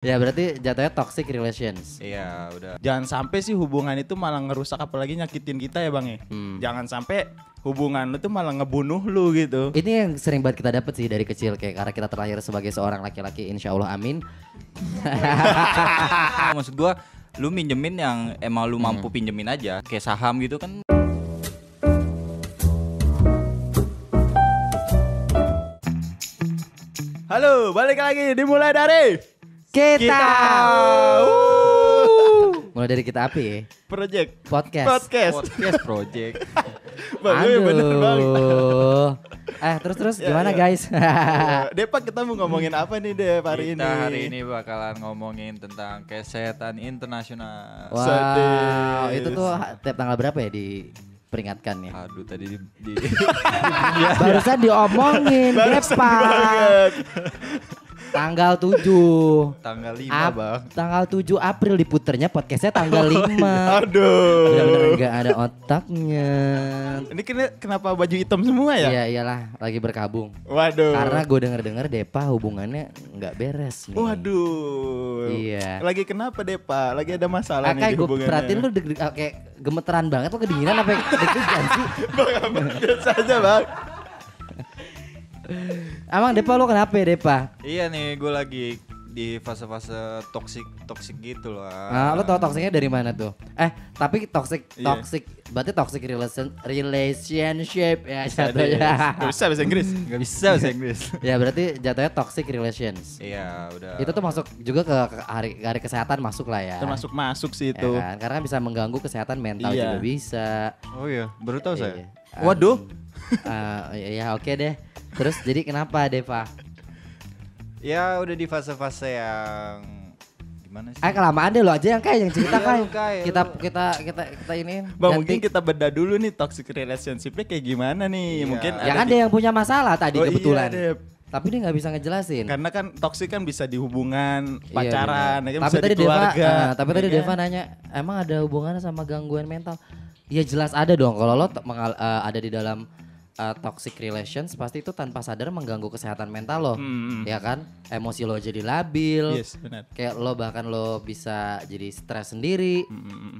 Ya berarti jatuhnya toxic relations. Iya udah. Jangan sampai sih hubungan itu malah ngerusak apalagi nyakitin kita ya bang ya. Jangan sampai hubungan lu tuh malah ngebunuh lu gitu. Ini yang sering banget kita dapat sih dari kecil kayak karena kita terlahir sebagai seorang laki-laki, insya Allah amin. Maksud gua lu minjemin yang emang lu mampu pinjemin aja, kayak saham gitu kan. Halo, balik lagi dimulai dari Kita. Mulai dari kita api ya. Project Podcast. Podcast project. Bang, gue bener bang. Terus Ya, gimana ya. guys? Depak kita mau ngomongin apa nih Dep hari ini? Kita hari ini bakalan ngomongin tentang kesehatan internasional. Wow, Sadis. itu tuh tiap tanggal berapa ya diperingatkan ya? Aduh tadi di Barusan diomongin, Barusan Depa. banget. Tanggal 7. tanggal 5 bang. Tanggal 7 April diputernya podcastnya tanggal 5. Aduh. Bener-bener gak ada otaknya. Ini kenapa baju hitam semua ya? Iya iyalah lagi berkabung. Waduh. Karena gue denger Depa hubungannya nggak beres nih. Waduh. Iya. Lagi kenapa Depa? Lagi ada masalah nih Kayak di gue hubungannya. perhatiin lu kayak gemeteran banget, lu kedinginan apa deg-degan sih? Bang, biasa aja bang. Emang Depa lu kenapa ya Depa? Iya nih gue lagi di fase-fase toxic gitu loh. Lu tau toksiknya dari mana tuh? Tapi toxic Iya. berarti toxic relationship ya jatuhnya. Gak bisa bahasa Inggris. Gak bisa bahasa Inggris. Ya berarti jatuhnya toxic relations. Iya udah. Itu tuh masuk juga ke hari kesehatan masuk lah ya. Termasuk masuk sih Ya itu. kan? Karena bisa mengganggu kesehatan mental Iya. juga bisa. Oh iya baru tahu saya. Iya. Waduh. Ya oke deh. Terus jadi kenapa Deva? Ya udah di fase-fase yang gimana sih? Kelamaan deh lo aja yang cerita Iya, Kai. lu, Kai, Kita ini. Bang mungkin kita beda dulu nih toxic relationship-nya kayak gimana nih. Iya. Mungkin Ya kan dia yang punya masalah tadi Oh, kebetulan. iya, Dep. Tapi dia nggak bisa ngejelasin. Karena kan toxic kan bisa di hubungan Iya, pacaran, benar. ya kan Tapi bisa tadi di keluarga. tapi tadi ya kan? Deva nanya, emang ada hubungannya sama gangguan mental? Ya jelas ada dong. Kalau lo ada di dalam toxic relations, pasti itu tanpa sadar mengganggu kesehatan mental lo, ya kan? Emosi lo jadi labil, Yes, benar. kayak lo bahkan lo bisa jadi stres sendiri,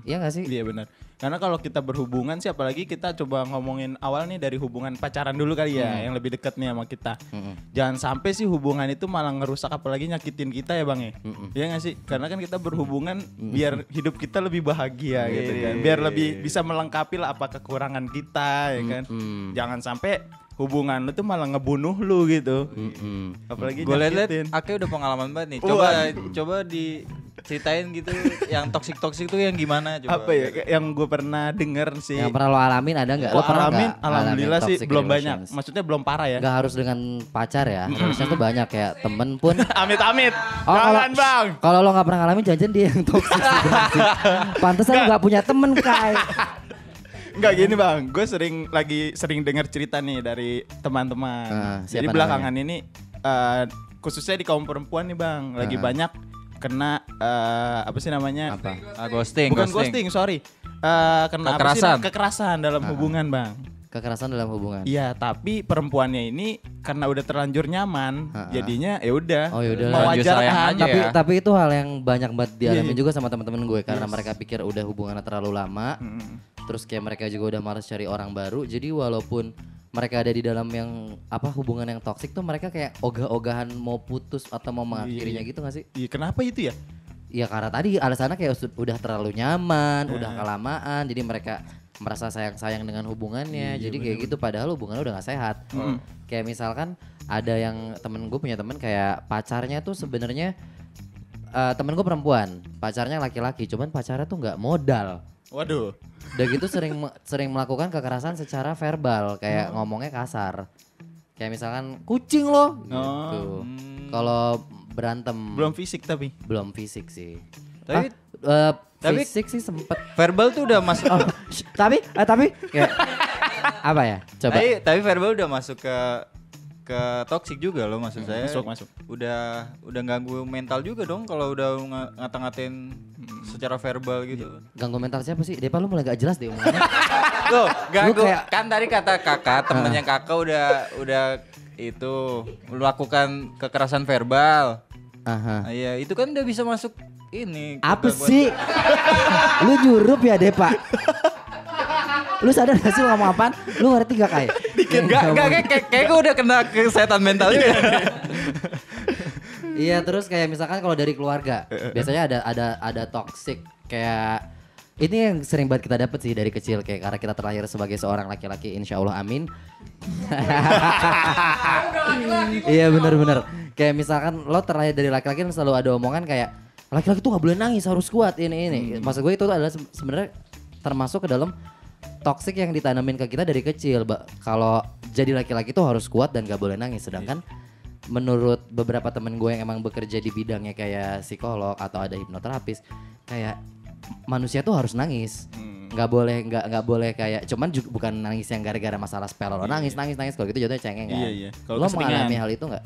iya nggak sih? Iya benar. Karena kalau kita berhubungan sih apalagi kita coba ngomongin awal nih dari hubungan pacaran dulu kali ya, yang lebih dekat nih sama kita. Jangan sampai sih hubungan itu malah ngerusak apalagi nyakitin kita ya Bang ya. Iya nggak sih? Karena kan kita berhubungan biar hidup kita lebih bahagia gitu kan. Biar lebih bisa melengkapi lah apa kekurangan kita ya kan. Jangan sampai hubungan lu tuh malah ngebunuh lu gitu. Apalagi Gue liat nyakitin. Ake udah pengalaman banget nih. Wah. Coba diceritain gitu yang toxic tuh yang gimana coba. Apa ya kayak yang gue pernah denger sih. Yang pernah lo alamin ada nggak? Lo Gua pernah alamin, nggak alhamdulillah alamin sih toxic belum relations? banyak. Maksudnya belum parah ya. Nggak harus dengan pacar ya, harusnya tuh banyak kayak temen pun. Amit-amit. Oh, Jangan Bang. Kalau lo nggak pernah ngalamin, jangan dia yang toxic. Pantesan lo nggak punya temen Kai. Enggak gini Bang, gue sering dengar cerita nih dari teman-teman. Jadi siapa belakangan ini khususnya di kaum perempuan nih Bang, lagi banyak kena apa sih namanya? Apa? Ghosting. Bukan ghosting, sorry. Kena apa sih? Kekerasan. Kekerasan dalam hubungan Bang. Kekerasan dalam hubungan. Iya, tapi perempuannya ini karena udah terlanjur nyaman, jadinya ya udah Oh, yaudah lah. Lanjut sayang mewajarkan. aja. Tapi itu hal yang banyak banget dialami Iya. juga sama teman-teman gue karena mereka pikir udah hubungannya terlalu lama. Terus kayak mereka juga udah malas cari orang baru. Jadi walaupun mereka ada di dalam yang hubungan yang toksik tuh mereka kayak ogah-ogahan mau putus atau mau mengakhirinya gitu gak sih? Iya, kenapa itu ya? Ya karena tadi alasannya kayak udah terlalu nyaman, udah kelamaan, jadi mereka merasa sayang-sayang dengan hubungannya. Jadi kayak gitu padahal hubungannya udah gak sehat. Kayak misalkan ada yang gue punya temen kayak pacarnya tuh sebenarnya temen gue perempuan, pacarnya laki-laki, cuman pacarnya tuh nggak modal. Waduh. Udah gitu sering melakukan kekerasan secara verbal, kayak ngomongnya kasar. Kayak misalkan kucing lo gitu. Kalau berantem Belum fisik tapi. belum fisik sih. Tapi tapi- fisik sih sempet. verbal tuh udah masuk. Tapi kayak apa ya? Coba. Tapi verbal udah masuk ke toxic juga loh maksud saya. Masuk. Udah ganggu mental juga dong kalau udah ngata-ngatain secara verbal gitu. Ganggu mental siapa sih? Depa lu mulai gak jelas deh omongannya. Loh, ganggu kayak- kan tadi kata kakak temennya kakak udah itu melakukan kekerasan verbal. Aha. Nah, iya, itu kan udah bisa masuk ini. Apa kota buat- sih? Lu nyurup ya Depa? Lu sadar gak sih lu ngomong apaan? Lu ngerti gak Kai? Kayak gue udah kena kesehatan mental juga. Iya, terus kayak misalkan kalau dari keluarga, biasanya ada toxic kayak ini yang sering banget kita dapet sih dari kecil kayak karena kita terlahir sebagai seorang laki-laki, insya Allah amin. Iya bener. Kayak misalkan lo terlahir dari laki-laki selalu ada omongan kayak laki-laki tuh gak boleh nangis, harus kuat ini. Maksud gue itu adalah sebenarnya termasuk ke dalam toxic yang ditanamin ke kita dari kecil. Kalau jadi laki-laki tuh harus kuat dan gak boleh nangis. Sedangkan menurut beberapa temen gue yang emang bekerja di bidangnya kayak psikolog atau ada hipnoterapis, kayak manusia tuh harus nangis. Nggak boleh kayak cuman juga bukan nangis yang gara-gara masalah spell lo nangis kalau gitu jatuhnya cengeng kan. Iya. Kalau Lo keseringan. mengalami hal itu nggak?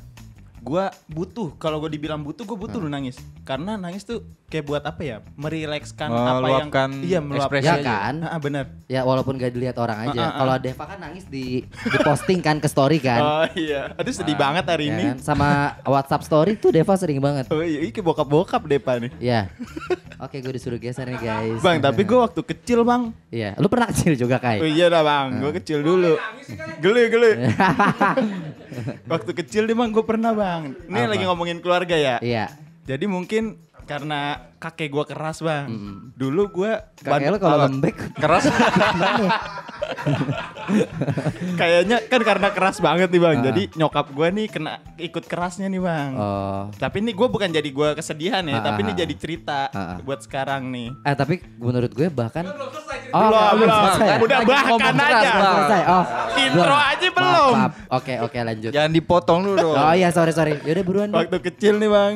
Gua butuh, kalau gue dibilang butuh, gue butuh lu nangis. Karena nangis tuh kayak buat apa ya? Merilekskan apa yang Meluapkan meluapkan. ekspresi Ya aja. kan? Bener. Ya walaupun gak dilihat orang aja. Kalau Deva kan nangis di posting kan ke story kan. Oh iya. Aduh sedih banget hari Ya ini. kan? Sama WhatsApp story tuh Deva sering banget. Oh iya, ini kayak bokap-bokap Depa nih. Iya. Oke, gue disuruh geser nih guys. Bang, tapi gue waktu kecil bang. Iya, lu pernah kecil juga Kai? Oh iya dah bang, gue kecil dulu. Geli. Waktu kecil nih bang, gue pernah bang. Ini Apa? lagi ngomongin keluarga ya. Iya. Jadi mungkin karena kakek gue keras bang. Dulu gue Kakek lu kalau lembek Keras. kayaknya kan karena keras banget nih bang. Jadi nyokap gue nih kena ikut kerasnya nih bang. Oh. Tapi ini gue bukan jadi gue kesedihan ya, tapi ini jadi cerita buat sekarang nih. Tapi menurut gue bahkan Belum. selesai. Udah Lagi bahkan ngomong keras, aja. Bang. Selesai. Oh. Intro aja belum. Maaf. Oke, lanjut. Jangan dipotong dulu dong. Oh iya, sorry. Yaudah buruan dong. Waktu kecil nih bang,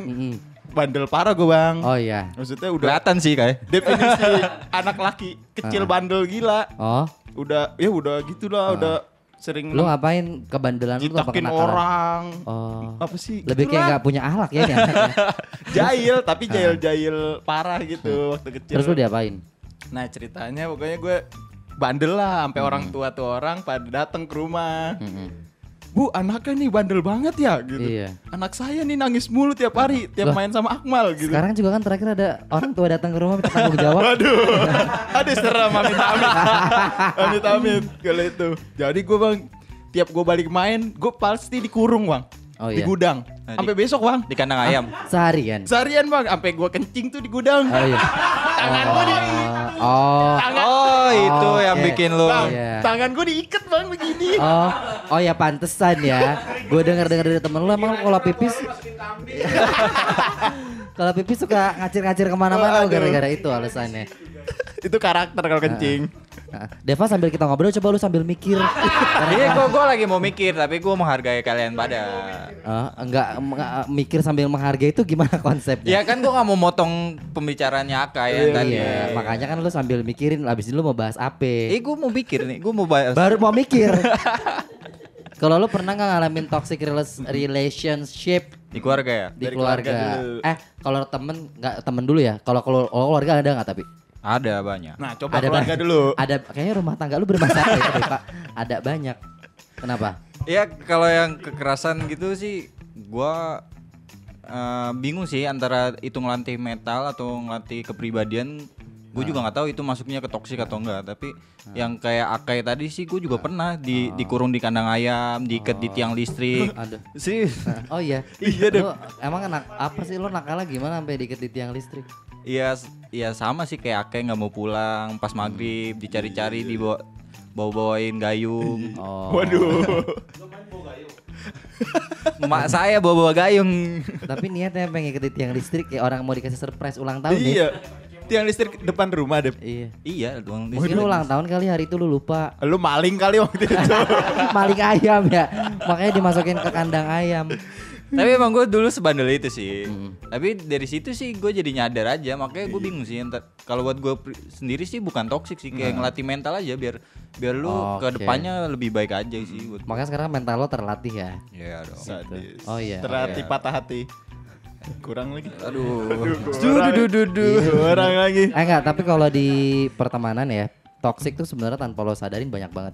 bandel parah gue bang. Oh iya. Maksudnya udah Kelihatan sih kayak. definisi anak laki kecil bandel gila. Oh, Udah gitu lah, udah sering lu ngapain kebandelan lu apa jitakin kenakalan? orang. Oh. Apa sih? Lebih kayak Gitulah. nggak punya akhlak ya nih anaknya. Jahil, tapi jahil parah gitu waktu kecil. Terus lu diapain? Nah ceritanya pokoknya gue bandel lah, sampai orang tua tuh orang pada datang ke rumah. Bu, anaknya nih bandel banget ya gitu. Iya. Anak saya nih nangis mulu tiap hari, tiap Loh, main sama Akmal gitu. Sekarang juga kan terakhir ada orang tua datang ke rumah minta tanggung jawab. Aduh serem amit-amit kalau itu. Jadi gue bang, tiap gue balik main, gue pasti dikurung bang. Oh, Di iya. gudang. Nah, Sampai besok bang. Di kandang ayam. Seharian. Seharian bang, sampai gue kencing tuh di gudang. Oh iya. Tangan gue di Oh. Oh, itu Oh, yang oke. bikin lu. Bang, Iya. tangan gue diikat bang begini. Oh ya pantesan ya. Gue denger dari temen lu emang kalau pipis. Kalau pipis suka ngacir-ngacir kemana-mana Aduh. gara-gara itu alasannya. Itu karakter kalau kencing. Nah, Deva sambil kita ngobrol coba lu sambil mikir. Iya, gue lagi mau mikir, tapi gue menghargai kalian pada. Enggak mikir sambil menghargai itu gimana konsepnya? Ya kan gue gak mau motong pembicaraannya Aka ya tadi. Iya, makanya kan lu sambil mikirin abis ini lu mau bahas apa? Gue mau mikir nih, gue mau bahas. Baru mau mikir. Kalau lu pernah nggak ngalamin toxic relationship Di keluarga ya? di Dari keluarga? keluarga dulu. Kalau temen nggak temen dulu ya. Kalau keluarga ada nggak tapi? Ada banyak. Nah coba keluarga dulu. Ada kayaknya rumah tangga lu bermasalah ya deh, Pak. Ada banyak. Kenapa? Ya kalau yang kekerasan gitu sih, gue bingung sih antara itu ngelatih mental atau ngelatih kepribadian. Gue juga nggak tahu itu masuknya ke toksik atau enggak. Tapi yang kayak Akai tadi sih, gue juga pernah dikurung di kandang ayam, diikat di tiang listrik. Aduh. Sih. Oh iya. Iya deh. Lu emang apa sih lu nakalnya gimana sampai dikit di tiang listrik? Iya sama sih kayak Akai nggak mau pulang pas maghrib, dicari-cari bawain gayung. Oh. Waduh. Mak saya bawa gayung. Tapi niatnya pengen ngikut di tiang listrik kayak orang mau dikasih surprise ulang tahun nih. Iya. Tiang listrik depan rumah deh. Iya. Iya dong. Mungkin lu ulang tahun kali hari itu lu lupa. Lu maling kali waktu itu. Maling ayam ya. Makanya dimasukin ke kandang ayam. Tapi emang gue dulu sebandel itu sih. Tapi dari situ sih gue jadi nyadar aja. Makanya gue bingung sih. Kalau buat gue sendiri sih bukan toksik sih. Kayak ngelatih mental aja biar lu ke Oke. depannya lebih baik aja sih. Buat Makanya sekarang mental lo terlatih ya. Iya dong. Sadis. Oh iya. Terhati patah hati. Kurang lagi. Aduh. Kurang lagi. Enggak, tapi kalau di pertemanan ya, toxic tuh sebenarnya tanpa lo sadarin banyak banget.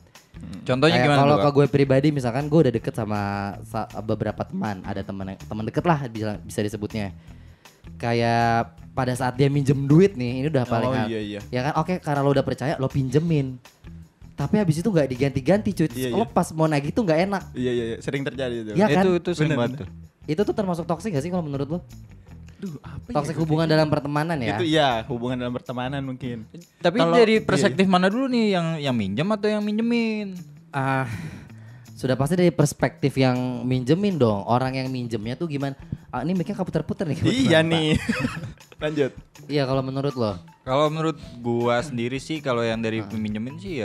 Contohnya Kayak gimana kalau tuh, ke Kak? gue pribadi misalkan gue udah deket sama beberapa teman, ada teman deket lah bisa disebutnya. Kayak pada saat dia minjem duit nih, ini udah paling iya. ya kan, oke, karena lo udah percaya lo pinjemin. Tapi habis itu nggak diganti-ganti cuy. Iya, Lo pas mau nagih tuh nggak enak. Iya, sering terjadi itu. Iya kan? Itu sering banget tuh. Itu tuh termasuk toxic gak sih kalau menurut lo? Duh, apa Toxic hubungan dalam pertemanan ya? Itu iya, hubungan dalam pertemanan mungkin. Tapi Kalau- dari perspektif mana dulu nih, yang minjem atau yang minjemin? Sudah pasti dari perspektif yang minjemin dong. Orang yang minjemnya tuh gimana? Ini mic-nya keputer-puter nih. Iya nih. Lanjut. Iya kalau menurut lo. Kalau menurut gua sendiri sih, kalau yang dari peminjemin sih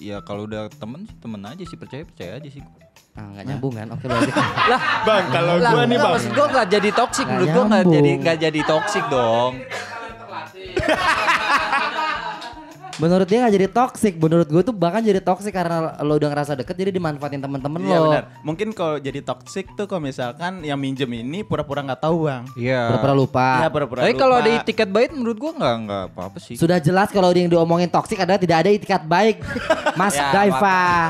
ya kalau udah temen sih temen aja sih, percaya aja sih. Nggak nyambung kan? Oke lo aja. Bang, kalau Lah, gua nih enggak, Bang. maksud gua nggak jadi toksik, Nggak menurut gua nyambung. nggak jadi toksik dong. Menurut dia nggak jadi toxic. Menurut gue tuh bahkan jadi toxic karena lo udah ngerasa deket jadi dimanfaatin temen-temen Iya lo. benar. Mungkin kalau jadi toxic tuh kalau misalkan yang minjem ini pura-pura nggak tahu Bang. Iya. Pura-pura lupa. Iya pura-pura. Tapi kalau lupa. ada itikat baik menurut gua nggak apa-apa sih. Sudah jelas kalau yang diomongin toxic adalah tidak ada itikat baik. Mas Ya, Daiva.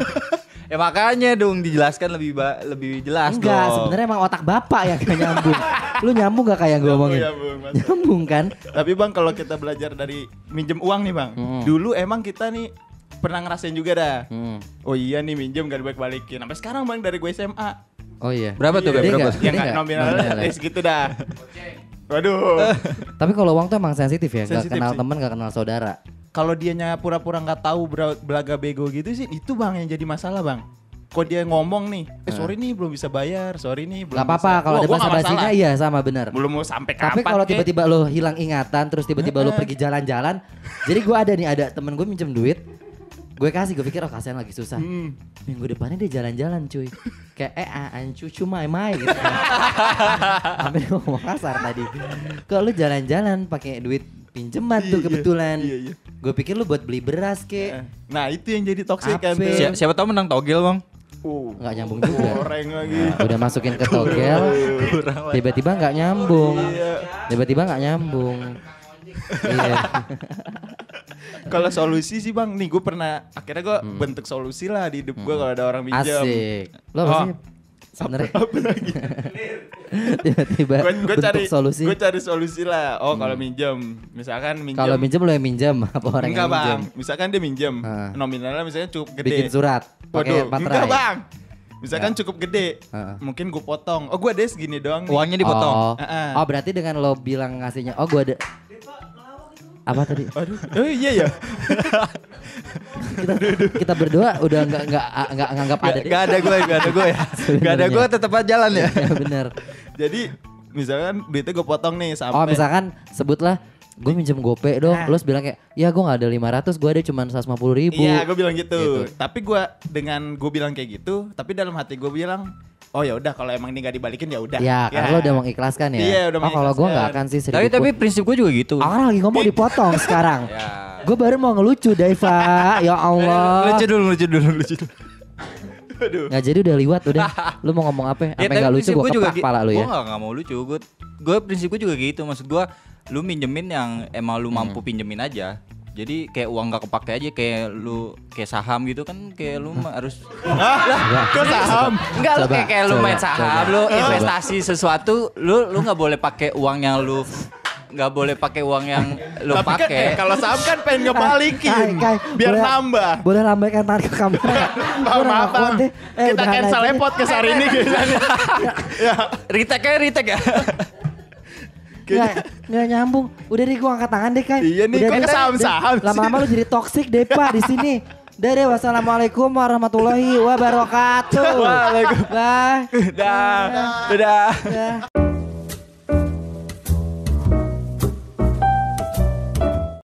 Ya makanya dong dijelaskan lebih jelas Enggak, dong. sebenarnya emang otak bapak yang gak nyambung. Lu nyambung gak kayak gue omongin? Nyambung, Mas. Nyambung kan? Tapi Bang kalau kita belajar dari minjem uang nih Bang. Dulu emang kita nih pernah ngerasain juga dah. Oh iya nih minjem gak dibalik-balikin. Sampai sekarang Bang dari gue SMA. Oh iya. Berapa tuh, Gede Beb? Berapa? nggak? Ya Gede nggak nggak? nominalnya Nominalnya. segitu dah. Waduh. Tapi kalau uang tuh emang sensitif ya, gak Sensitif kenal sih. teman, gak kenal saudara. Kalau dianya pura-pura nggak tahu belaga bego gitu sih, itu Bang yang jadi masalah Bang. Kok dia ngomong nih, sorry nih belum bisa bayar, sorry nih belum Gak apa-apa, kalau ada gua bahasa nggak basinya masalah. iya sama benar. Belum mau sampai kapan. Tapi kalau kek. tiba-tiba lo hilang ingatan, terus tiba-tiba lo pergi jalan-jalan. Jadi gue ada temen gue minjem duit, gue kasih, gue pikir oh kasihan lagi susah. Minggu depannya dia jalan-jalan cuy. Kayak cucu mai gitu. Sampai gue ngomong kasar tadi. Kalau lu jalan-jalan pakai duit pinjeman tuh kebetulan. Iya. Gue pikir lu buat beli beras kek. Nah itu yang jadi toxic kan. Ape. tuh. Siapa tahu menang togel, Bang. Nggak nyambung juga. Goreng lagi. Udah masukin ke togel, tiba-tiba nggak nyambung. Tiba-tiba nggak nyambung. Iya. Kalau solusi sih Bang, nih gue pernah akhirnya gue bentuk solusi lah di hidup gue kalau ada orang minjem. Asik. Lo apa sih? Sebenarnya tiba-tiba Gue bentuk cari solusi. Gue cari solusi lah. Oh kalau minjem, misalkan minjem. Kalau minjem lo yang minjem apa orang enggak yang minjem? Bang, misalkan dia minjem, Heeh. nominalnya misalnya cukup gede. Bikin surat pakai Waduh, materai. enggak Bang. Misalkan cukup gede, Heeh. mungkin gue potong. Oh gue ada segini doang nih. Uangnya dipotong. Oh. Heeh. Oh, berarti dengan lo bilang ngasihnya, oh gua ada apa tadi? Aduh, oh iya ya. Kita berdua udah nggak nganggap ada deh. Gak ada gue ya. Gak ada gue tetap aja jalan ya. Ya benar. Jadi misalkan duitnya gue potong nih sampai. Oh misalkan sebutlah gue minjem gope dong, lo bilang kayak, ya gue nggak ada 500, gue ada cuma 150.000. Iya, gue bilang gitu. Gitu. Tapi gue dengan gue bilang kayak gitu, tapi dalam hati gue bilang, oh ya udah kalau emang ini gak dibalikin ya udah. Ya, karena lo udah mengikhlaskan ya. Iya, udah Oh kalau gue nggak mengikhlaskan. akan sih. Tapi prinsip gue juga gitu. Orang lagi ngomong dipotong sekarang. Ya. Gue baru mau ngelucu Daiva. Ya Allah. Lucu dulu. Aduh. Nggak jadi udah liwat udah. Lu mau ngomong apa? Sampai nggak lucu gue kepak kepala lu ya. Gue gak mau lucu. Gue prinsip gue juga gitu. Maksud gue, lu minjemin yang emang lu mampu pinjemin aja. Jadi kayak uang gak kepake aja, kayak lu kayak saham gitu kan, kayak lu harus Kok saham? enggak lu Coba, kayak lu main coba, saham, coba. lu investasi sesuatu, lu nggak boleh pakai uang yang lu nggak boleh pakai uang yang lu Tapi kan pakai. kalau saham kan pengen ngebalikin Kai, biar boleh- nambah. Boleh lambaikan tangan ke kamera nggak? Gua udah Maaf nggak kuat Bang. deh. Kita udahan cancel aja deh. podcast hari ini kayaknya. Ya. Retake ya. Nggak nyambung. Udah deh gue angkat tangan deh Kai. Iya nih, Udah kok deh. ke saham-saham sih? Lama-lama lu jadi toksik deh Pak di sini. Udah deh, wassalamualaikum warahmatullahi wabarakatuh. Waalaikumsalam. Bye. Dadah. Dah.